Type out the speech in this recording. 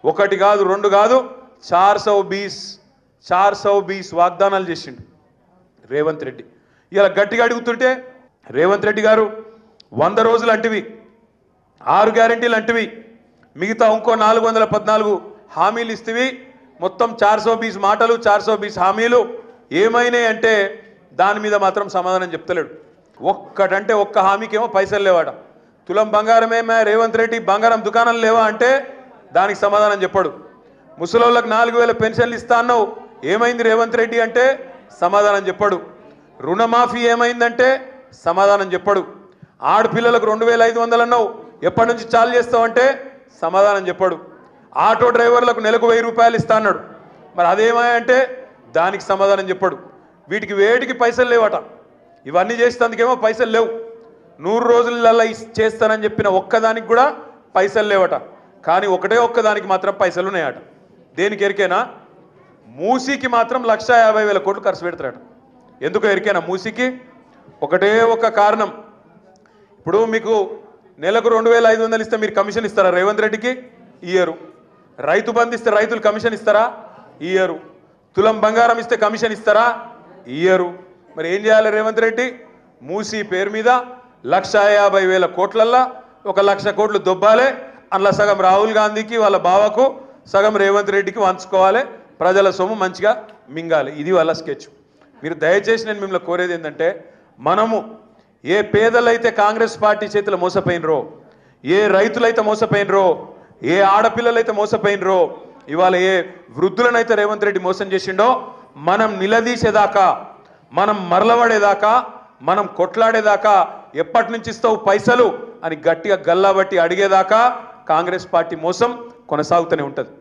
ఒకటి కాదు రెండు కాదు 420 వాగ్దానాలు చేసిండు రేవంత్ రెడ్డి. ఇలా గట్టిగా అడుగుతుంటే రేవంత్ రెడ్డి గారు 100 రోజులు అంటివి, 6 గ్యారెంటీలు అంటివి, మిగతా ఇంకో 414 హామీలు ఇస్తేవి, మొత్తం 420 మాటలు 420 హామీలు ఏమైనాయి అంటే దాని మీద మాత్రం సమాధానం చెప్తలేడు. ఒక్కటంటే ఒక్క హామీకేమో పైసలు లేవాట. తులం బంగారమేమే రేవంత్ రెడ్డి, బంగారం దుకాణాలు లేవా అంటే దానికి సమాధానం చెప్పాడు. ముసలోళ్ళకి 4000 పెన్షన్లు ఇస్తా అన్నావు, ఏమైంది రేవంత్ రెడ్డి అంటే సమాధానం చెప్పాడు. రుణమాఫీ ఏమైందంటే సమాధానం చెప్పాడు. ఆడపిల్లలకు 2500 అన్నావు, ఎప్పటి నుంచి చాలు చేస్తావంటే సమాధానం చెప్పాడు. ఆటో డ్రైవర్లకు నెలకు 1000 రూపాయలు ఇస్తా అన్నాడు, మరి అదేమాయంటే దానికి సమాధానం చెప్పాడు. వీటికి వేటికి పైసలు లేవట. ఇవన్నీ చేసేందుకేమో పైసలు లేవు. 100 రోజులల్లా చేస్తానని చెప్పిన ఒక్కదానికి కూడా పైసలు లేవట. కానీ ఒకటే ఒక్కదానికి మాత్రం పైసలు ఉన్నాయట. దేనికి ఎరికేనా? మూసీకి మాత్రం 1,50,000 కోట్లు ఖర్చు పెడతారట. ఎందుకు ఎరికేనా? మూసీకి ఒకటే ఒక కారణం. ఇప్పుడు మీకు నెలకు 2,500 ఇస్తే మీరు కమిషన్ ఇస్తారా రేవంత్ రెడ్డికి? ఇయ్యరు. రైతు బంధు ఇస్తే రైతులు కమిషన్ ఇస్తారా? ఇయ్యరు. తులం బంగారం ఇస్తే కమిషన్ ఇస్తారా? ఇయ్యరు. మరి ఏం చేయాలి రేవంత్ రెడ్డి? మూసీ పేరు మీద 1,50,000 కోట్లల్లా 1,00,000 కోట్లు దొబ్బాలే. అందులో సగం రాహుల్ గాంధీకి వాళ్ళ బావకు, సగం రేవంత్ రెడ్డికి వంచుకోవాలి. ప్రజల సొమ్ము మంచిగా మింగాలి. ఇది వాళ్ళ స్కెచ్. మీరు దయచేసి నేను మిమ్మల్ని కోరేది ఏంటంటే, మనము ఏ పేదలైతే కాంగ్రెస్ పార్టీ చేతులు మోసపోయినరో, ఏ రైతులైతే మోసపోయినరో, ఏ ఆడపిల్లలైతే మోసపోయినరో, ఇవాళ ఏ వృద్ధులనైతే రేవంత్ రెడ్డి మోసం చేసిండో, మనం నిలదీసేదాకా, మనం మరలబడేదాకా, మనం కొట్లాడేదాకా, ఎప్పటి నుంచి ఇస్తావు పైసలు అని గట్టిగా గల్లాబట్టి అడిగేదాకా కాంగ్రెస్ పార్టీ మోసం కొనసాగుతూనే ఉంటుంది.